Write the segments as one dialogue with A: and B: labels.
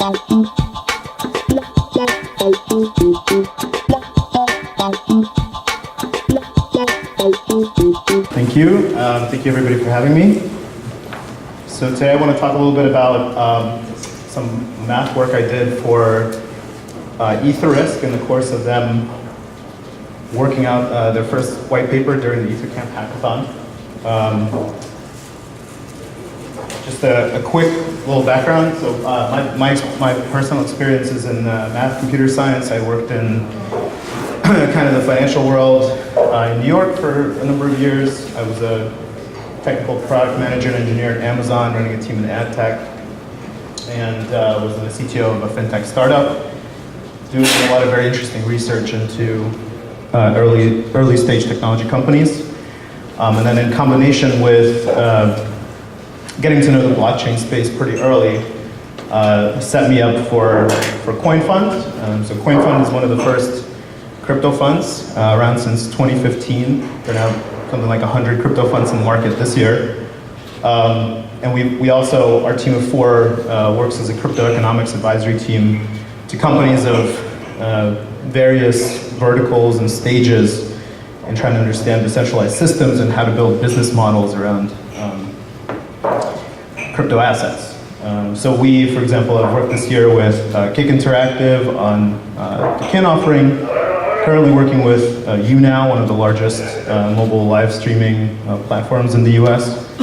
A: Thank you. Thank you everybody for having me. So today I want to talk a little bit about some math work I did for Etherisc in the course of them working out their first white paper during the EtherCamp hackathon. Just a quick little background. So my personal experience is in math, computer science. I worked in kind of the financial world in New York for a number of years. I was a technical product manager and engineer at Amazon, running a team in ad tech, and was the CTO of a fintech startup, doing a lot of very interesting research into early stage technology companies. And then in combination with getting to know the blockchain space pretty early, set me up for CoinFund. So CoinFund is one of the first crypto funds around since 2015. There are now something like 100 crypto funds in the market this year. And we also, our team of 4 works as a crypto economics advisory team to companies of various verticals and stages in trying to understand decentralized systems and how to build business models around crypto assets. So we, for example, have worked this year with Kick Interactive on the KIN offering, currently working with YouNow, one of the largest mobile live streaming platforms in the US.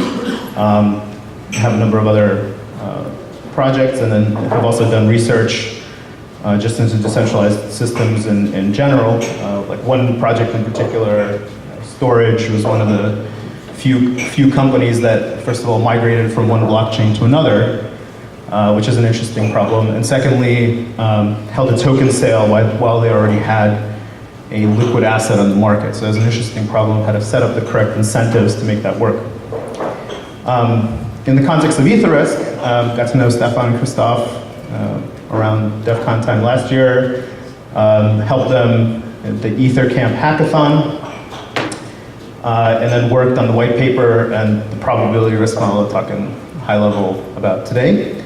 A: Have a number of other projects, and then have also done research just into decentralized systems in general. Like one project in particular, storage, was one of the few companies that, first of all, migrated from one blockchain to another, which is an interesting problem. And secondly, held a token sale while they already had a liquid asset on the market. So it was an interesting problem, how to set up the correct incentives to make that work. In the context of Etherisc, got to know Stefan and Christoph around DEF CON time last year, helped them at the EtherCamp hackathon, and then worked on the white paper and the probability risk model I'll talk in high level about today.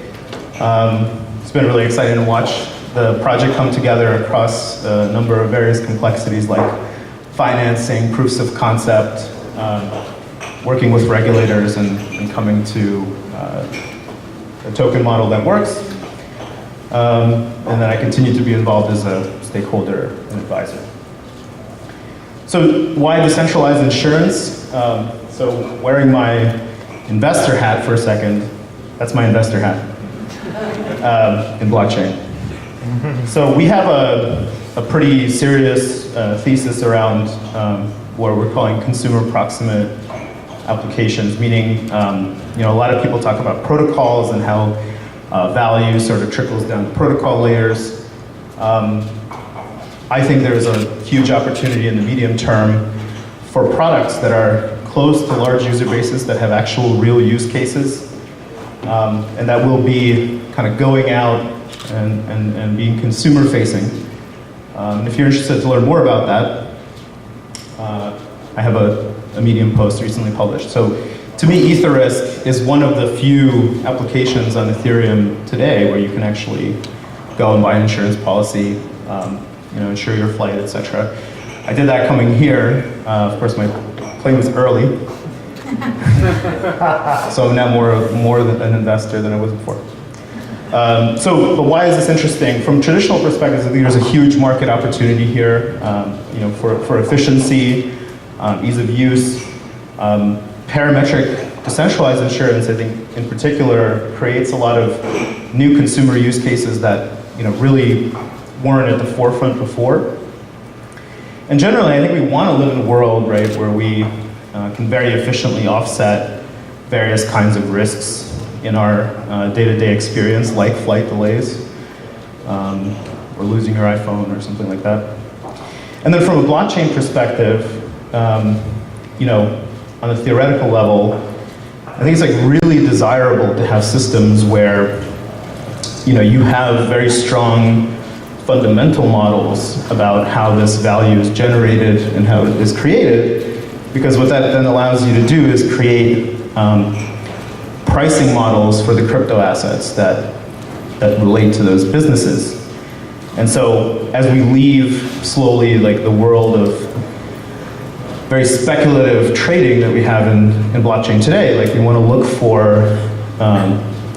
A: It's been really exciting to watch the project come together across a number of various complexities like financing, proofs of concept, working with regulators and coming to a token model that works. And then I continue to be involved as a stakeholder and advisor. So why decentralized insurance? So wearing my investor hat for a second, that's my investor hat in blockchain. So we have a pretty serious thesis around what we're calling consumer proximate applications, meaning a lot of people talk about protocols and how value sort of trickles down to protocol layers. I think there's a huge opportunity in the medium term for products that are close to large user bases that have actual real use cases, and that will be kind of going out and being consumer facing. And if you're interested to learn more about that, I have a Medium post recently published. So to me, Etherisc is one of the few applications on Ethereum today where you can actually go and buy an insurance policy, insure your flight, etc. I did that coming here. Of course, my plane was early. So I'm now more an investor than I was before. But why is this interesting? From traditional perspectives, I think there's a huge market opportunity here, for efficiency, ease of use. Parametric decentralized insurance, I think, in particular, creates a lot of new consumer use cases that really weren't at the forefront before. And generally, I think we want to live in a world, right, where we can very efficiently offset various kinds of risks in our day-to-day experience, like flight delays, or losing your iPhone or something like that. And then from a blockchain perspective, on a theoretical level, I think it's like really desirable to have systems where you have very strong fundamental models about how this value is generated and how it is created, because what that then allows you to do is create pricing models for the crypto assets that that relate to those businesses. And so as we leave slowly like the world of very speculative trading that we have in blockchain today, like we want to look for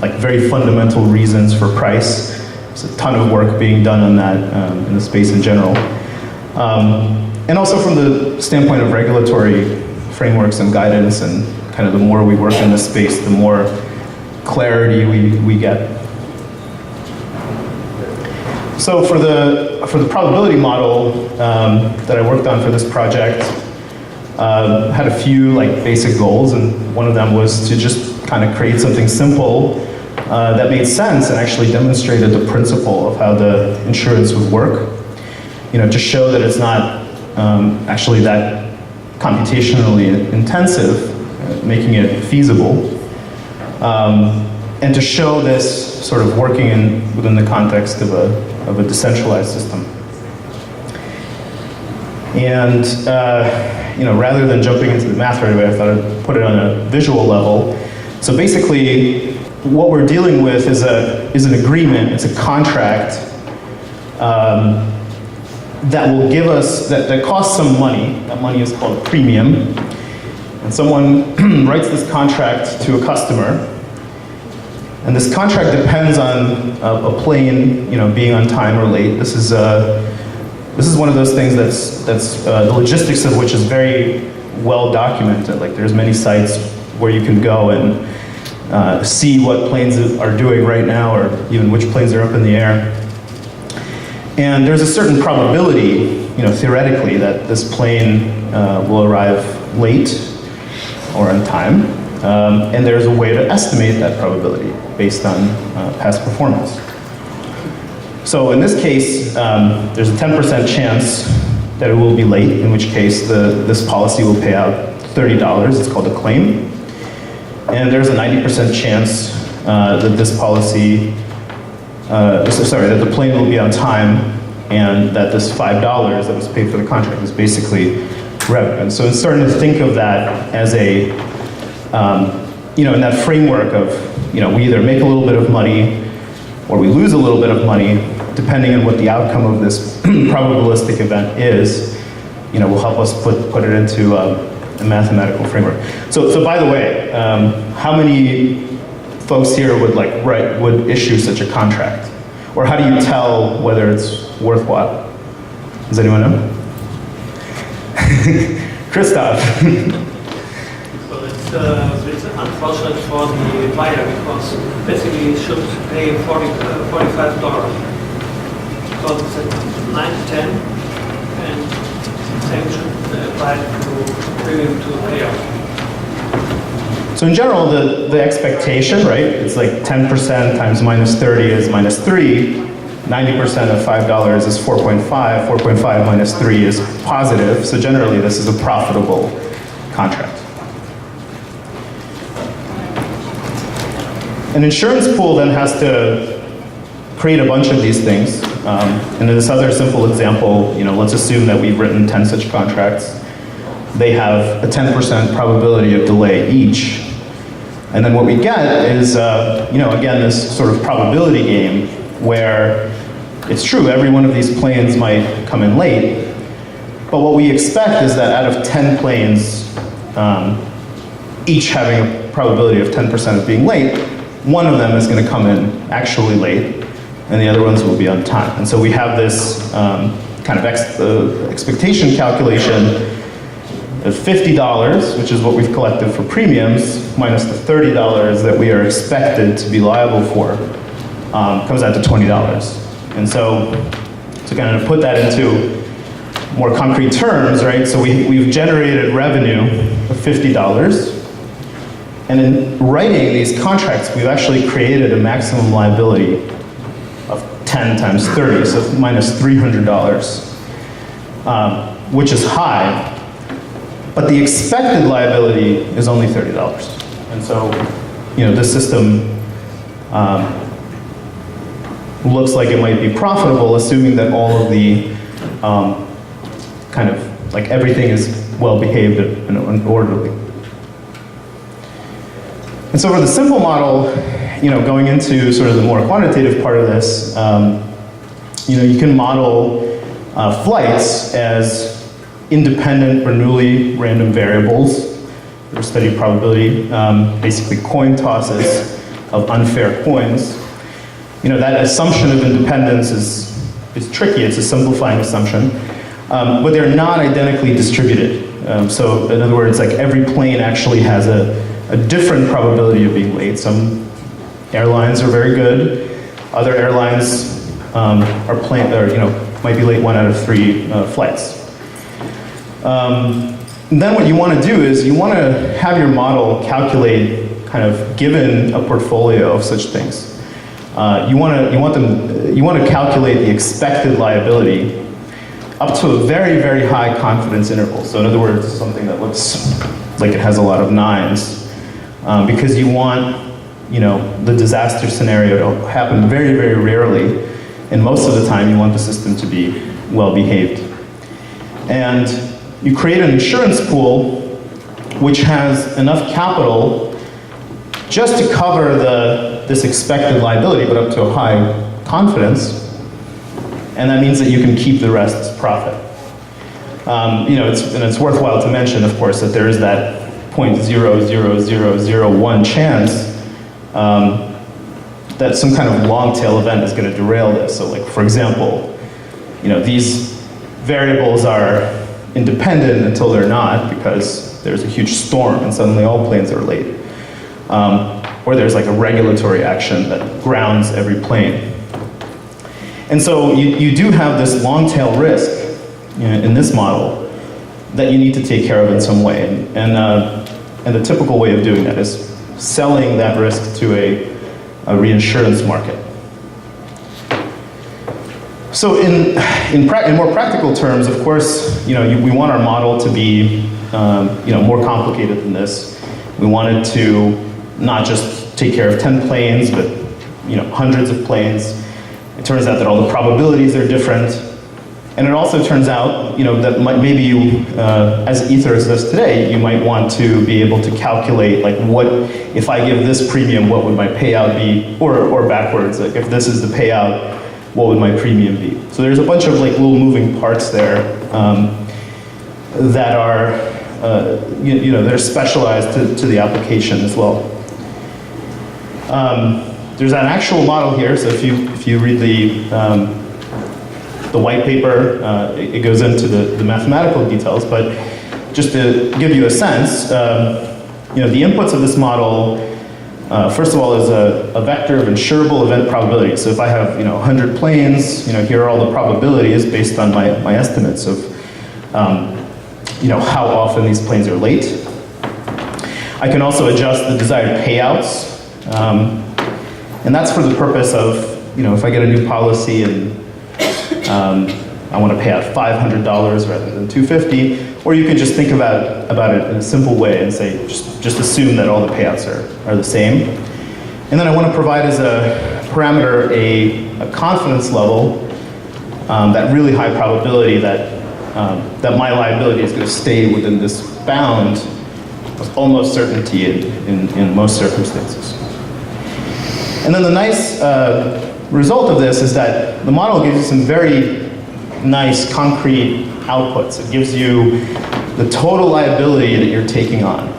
A: like very fundamental reasons for price. There's a ton of work being done on that in the space in general. And also from the standpoint of regulatory frameworks and guidance, and kind of the more we work in this space, the more clarity we get. So for the probability model that I worked on for this project, had a few like basic goals, and one of them was to just kind of create something simple that made sense and actually demonstrated the principle of how the insurance would work. You know, to show that it's not actually that computationally intensive, making it feasible, and to show this sort of working within the context of a decentralized system. And you know, rather than jumping into the math right away, I thought I'd put it on a visual level. So basically, what we're dealing with is an agreement. It's a contract that will give us, that costs some money. That money is called premium. And someone writes this contract to a customer. And this contract depends on a plane, you know, being on time or late. This is one of those things that's the logistics of which is very well documented. Like there's many sites where you can go and see what planes are doing right now, or even which planes are up in the air. And there's a certain probability, you know, theoretically, that this plane will arrive late or on time. And there's a way to estimate that probability based on past performance. So in this case, there's a 10% chance that it will be late, in which case this policy will pay out $30. It's called a claim. And there's a 90% chance that this policy, that the plane will be on time, and that this $5 that was paid for the contract is basically revenue. And so it's starting to think of that as a, you know, in that framework of, you know, we either make a little bit of money or we lose a little bit of money, depending on what the outcome of this probabilistic event is, you know, will help us put it into a mathematical framework. So by the way, how many folks here would issue such a contract? Or how do you tell whether it's worthwhile? Does anyone know? Christoph.
B: Well, it's unfortunate for the buyer, because basically it should pay $45. Because it's at 9-10, and same should apply to premium to payout.
A: So in general, the expectation, right, it's like 10% times minus 30 is minus 3, 90% of $5 is 4.5, 4.5 minus 3 is positive, so generally this is a profitable contract. An insurance pool then has to create a bunch of these things. And in this other simple example, you know, let's assume that we've written 10 such contracts. They have a 10% probability of delay each. And then what we get is, you know, again, this sort of probability game where it's true, every one of these planes might come in late, but what we expect is that out of 10 planes, each having a probability of 10% of being late, one of them is going to come in actually late, and the other ones will be on time. And so we have this kind of expectation calculation of $50, which is what we've collected for premiums, minus the $30 that we are expected to be liable for, comes out to $20. And so to kind of put that into more concrete terms, right? So we've generated revenue of $50. And in writing these contracts, we've actually created a maximum liability of 10 times 30, so minus $300, which is high. But the expected liability is only $30. And so, you know, this system looks like it might be profitable, assuming that all of the kind of, like everything is well behaved and orderly. And so for the simple model, going into sort of the more quantitative part of this, you can model flights as independent Bernoulli random variables or study probability, basically coin tosses of unfair coins. That assumption of independence is tricky. It's a simplifying assumption, but they're not identically distributed. So in other words, like every plane actually has a different probability of being late. Some airlines are very good. Other airlines might be late 1 out of 3 flights. And then what you want to do is you want to have your model calculate, kind of given a portfolio of such things. You want to calculate the expected liability up to a very, very high confidence interval. So in other words, something that looks like it has a lot of 9s, because you want the disaster scenario to happen very, very rarely, and most of the time you want the system to be well behaved. And you create an insurance pool which has enough capital just to cover this expected liability, but up to a high confidence. And that means that you can keep the rest as profit. It's worthwhile to mention, of course, that there is that 0.00001 chance that some kind of long tail event is going to derail this. So, like, for example, these variables are independent until they're not, because there's a huge storm and suddenly all planes are late. Or there's like a regulatory action that grounds every plane. And so you do have this long tail risk in this model that you need to take care of in some way. And the typical way of doing that is selling that risk to a reinsurance market. So in more practical terms, of course, we want our model to be more complicated than this. We want it to not just take care of 10 planes, but hundreds of planes. It turns out that all the probabilities are different. And it also turns out that maybe you, as Etherisc does today, you might want to be able to calculate, like, what if I give this premium, what would my payout be? Or backwards, like if this is the payout, what would my premium be? So there's a bunch of like little moving parts there that are they're specialized to the application as well. There's an actual model here. So if you read the white paper, it goes into the mathematical details. But just to give you a sense, the inputs of this model, first of all, is a vector of insurable event probability. So if I have 100 planes, here are all the probabilities based on my estimates of how often these planes are late. I can also adjust the desired payouts, and that's for the purpose of if I get a new policy and I want to pay out $500 rather than $250, or you can just think about it in a simple way and say, just assume that all the payouts are the same. And then I want to provide as a parameter a confidence level, that really high probability that my liability is going to stay within this bound with almost certainty in most circumstances. And then the nice result of this is that the model gives you some very nice concrete outputs. It gives you the total liability that you're taking on.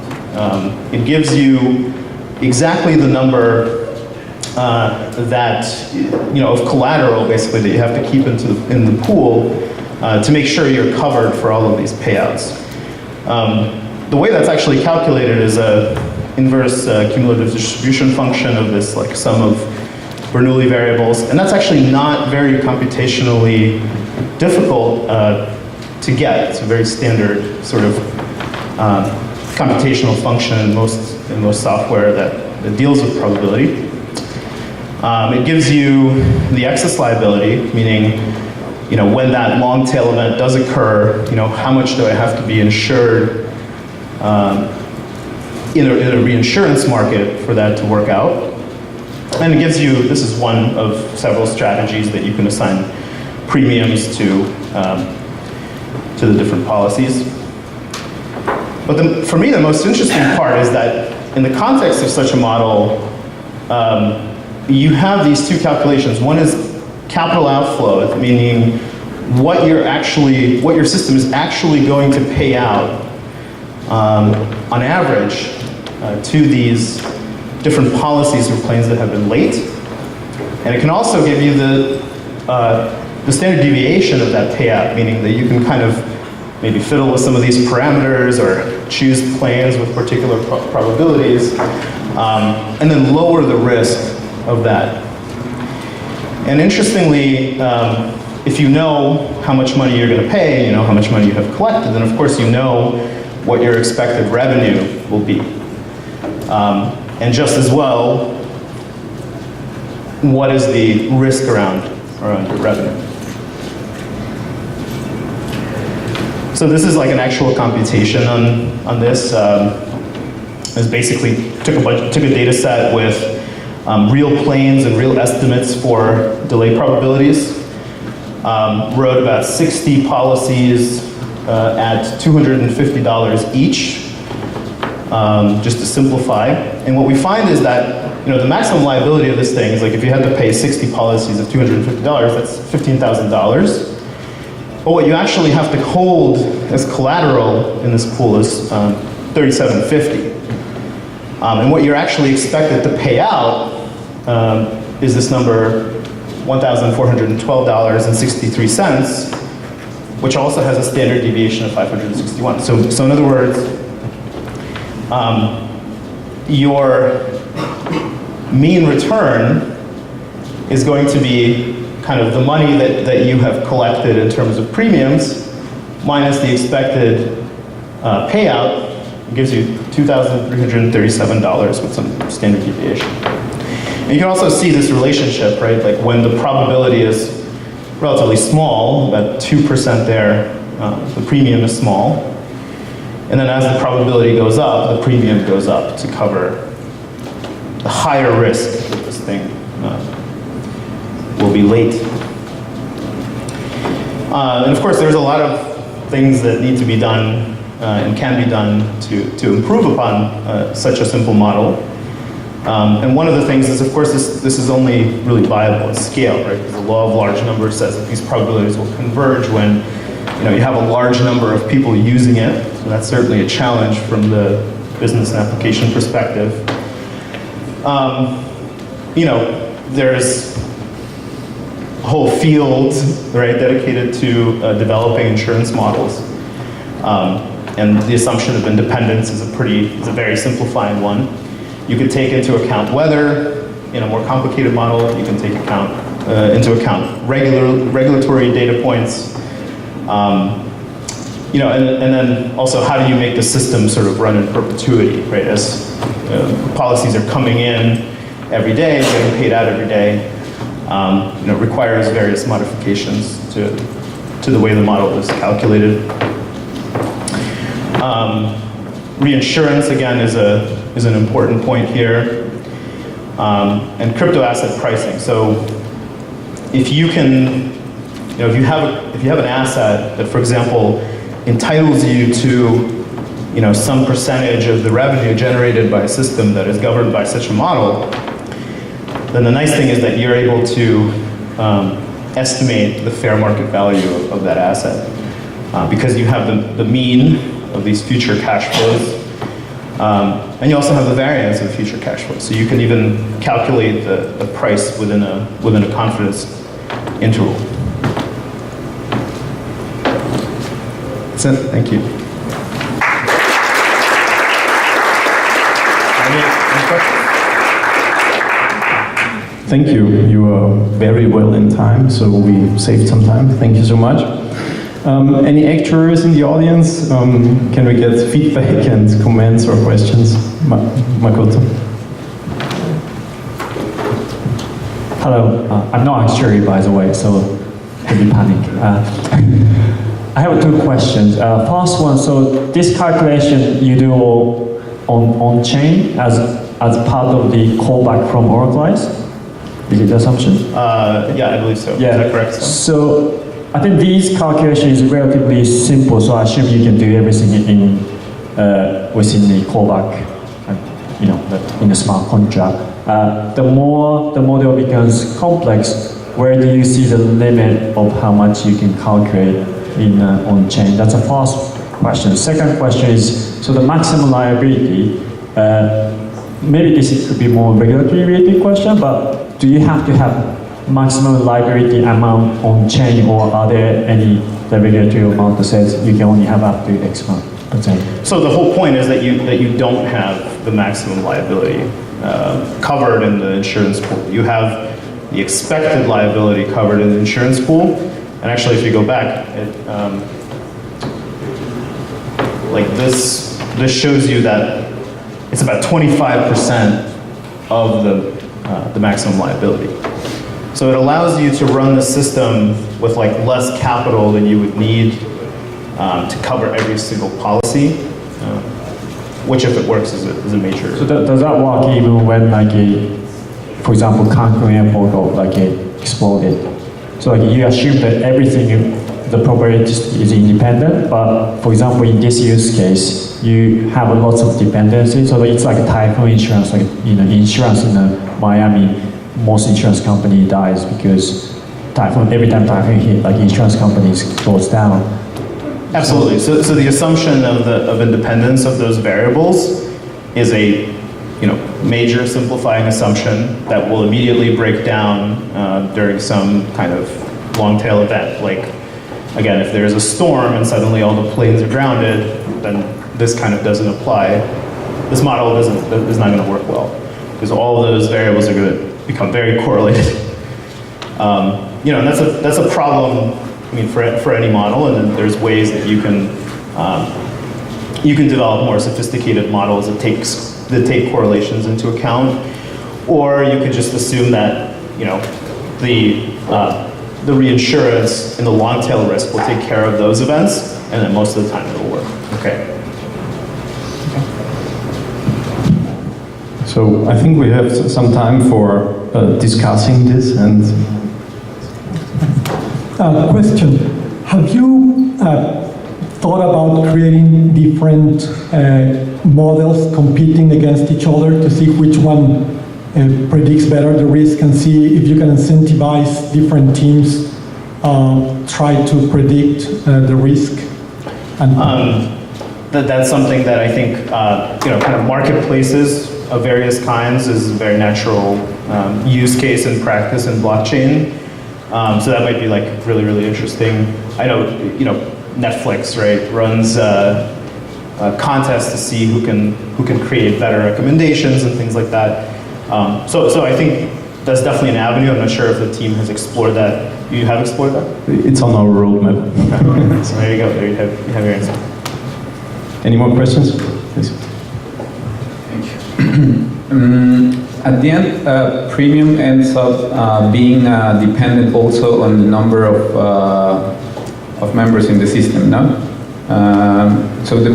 A: It gives you exactly the number that of collateral, basically, that you have to keep in the pool to make sure you're covered for all of these payouts. The way that's actually calculated is a inverse cumulative distribution function of this like sum of Bernoulli variables, and that's actually not very computationally difficult to get. It's a very standard sort of computational function in most software that deals with probability. It gives you the excess liability, meaning when that long tail event does occur, how much do I have to be insured in a reinsurance market for that to work out. And it gives you, this is one of several strategies that you can assign premiums to the different policies. But for me, the most interesting part is that in the context of such a model, you have these two calculations. One is capital outflow, meaning what your system is actually going to pay out on average to these different policies or planes that have been late. And it can also give you the standard deviation of that payout, meaning that you can kind of maybe fiddle with some of these parameters or choose planes with particular probabilities, and then lower the risk of that. And interestingly, if you know how much money you're going to pay, you know how much money you have collected, then of course you know what your expected revenue will be. And just as well, what is the risk around your revenue? So this is like an actual computation on this. Is basically took a data set with real planes and real estimates for delay probabilities. Wrote about 60 policies at $250 each, just to simplify. And what we find is that the maximum liability of this thing is like if you had to pay 60 policies of $250, that's $15,000. But what you actually have to hold as collateral in this pool is $3,750. And what you're actually expected to pay out is this number, $1,412.63, which also has a standard deviation of 561. So in other words, your mean return is going to be kind of the money that you have collected in terms of premiums minus the expected payout. It gives you $2,337 with some standard deviation. And you can also see this relationship, right? Like when the probability is relatively small, about 2% there, the premium is small. And then as the probability goes up, the premium goes up to cover the higher risk that this thing will be late. And of course, there's a lot of things that need to be done and can be done to improve upon such a simple model. And one of the things is, of course, this is only really viable at scale, right? Because the law of large numbers says that these probabilities will converge when you have a large number of people using it. So that's certainly a challenge from the business and application perspective. There's a whole field, right, dedicated to developing insurance models. And the assumption of independence is a very simplifying one. You could take into account weather in a more complicated model. You can take into account regulatory data points. And then also how do you make the system sort of run in perpetuity, right? As policies are coming in every day, getting paid out every day, requires various modifications to the way the model is calculated. Reinsurance, again, is an important point here. And crypto asset pricing. So if you can, if you have an asset that, for example, entitles you to, some percentage of the revenue generated by a system that is governed by such a model, then the nice thing is that you're able to estimate the fair market value of that asset because you have the mean of these future cash flows, and you also have the variance of future cash flows. So you can even calculate the price within a confidence interval. That's it. Thank you. Any questions?
C: Thank you. You were very well in time, so we saved some time. Thank you so much. Any actuaries in the audience? Can we get feedback and comments or questions? Makoto.
D: Hello, I'm not actuary, by the way, so don't panic. I have two questions. First one, so this calculation you do on chain as part of the callback from Oracle? Is it the assumption?
A: Yeah, I believe so.
D: Yeah.
A: Is that correct?
D: So I think this calculation is relatively simple, so I assume you can do everything within the callback, in the smart contract. the more the model becomes complex, where do you see the limit of how much you can calculate in on-chain? That's the first question. Second question is, so the maximum liability, maybe this could be more regulatory related question, but do you have to have maximum liability amount on-chain, or are there any regulatory amount that says you can only have up to X amount %?
A: So the whole point is that you don't have the maximum liability covered in the insurance pool. You have the expected liability covered in the insurance pool. And actually, if you go back, like this shows you that it's about 25% of the maximum liability. So it allows you to run the system with like less capital than you would need to cover every single policy, which if it works is a major.
D: So does that work even when like for example, Cancun airport or like exploded? So like you assume that everything, the probability is independent, but for example, in this use case, you have lots of dependency. So it's like a typhoon insurance, like insurance in Miami, most insurance company dies because typhoon, every time typhoon hit, like insurance companies goes down.
A: Absolutely. So the assumption of independence of those variables is a major simplifying assumption that will immediately break down during some kind of long tail event. Like, again, if there's a storm and suddenly all the planes are grounded, then this kind of doesn't apply. This model is not going to work well because all of those variables are going to become very correlated. And that's a problem. I mean, for any model, and then there's ways that you can develop more sophisticated models that take correlations into account, or you could just assume that the reinsurance and the long tail risk will take care of those events, and then most of the time it'll work. Okay.
C: So I think we have some time for discussing this and.
E: Question: have you thought about creating different models competing against each other to see which one predicts better the risk, and see if you can incentivize different teams try to predict the risk?
A: That's something that I think kind of marketplaces of various kinds is a very natural use case in practice in blockchain. So that might be like really, really interesting. I know, Netflix, right, runs a contest to see who can create better recommendations and things like that. So I think that's definitely an avenue. I'm not sure if the team has explored that. You have explored that?
C: It's on our roadmap.
A: So there you go. There you have your answer.
C: Any more questions? Yes.
F: Thank you. At the end, premium ends up being dependent also on the number of members in the system, no? So the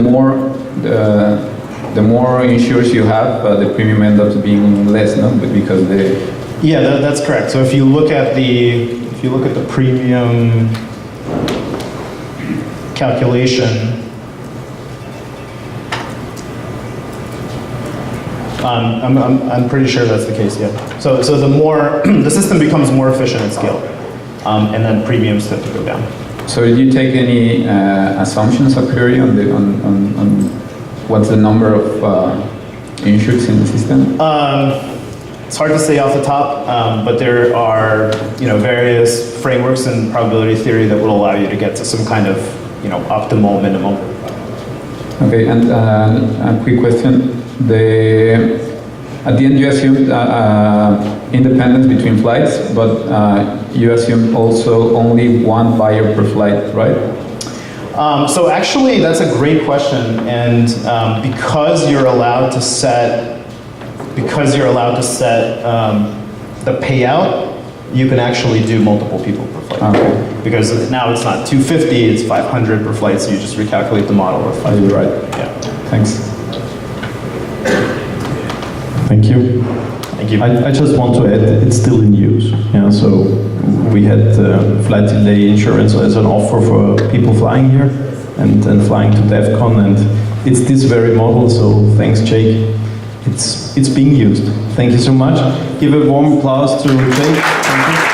F: more insurers you have, the premium ends up being less, no? But because
A: Yeah, that's correct. So if you look at the premium calculation, I'm pretty sure that's the case, yeah. So the more, the system becomes more efficient at scale, and then premiums tend to go down.
F: So did you take any assumptions a priori on what's the number of insureds in the system?
A: It's hard to say off the top, but there are various frameworks in probability theory that will allow you to get to some kind of optimal minimum.
F: Okay, and a quick question. At the end you assumed independence between flights, but you assumed also only one buyer per flight, right?
A: So actually, that's a great question, and because you're allowed to set the payout, you can actually do multiple people per flight.
F: Okay.
A: Because now it's not 250, it's 500 per flight, so you just recalculate the model with 500.
F: Right.
A: Yeah.
F: Thanks.
C: Thank you.
A: Thank you.
C: I just want to add, it's still in use. Yeah, so we had flight delay insurance as an offer for people flying here and flying to DEF CON, and it's this very model, so thanks Jake. it's being used. Thank you so much. Give a warm applause to Jake. Thank you.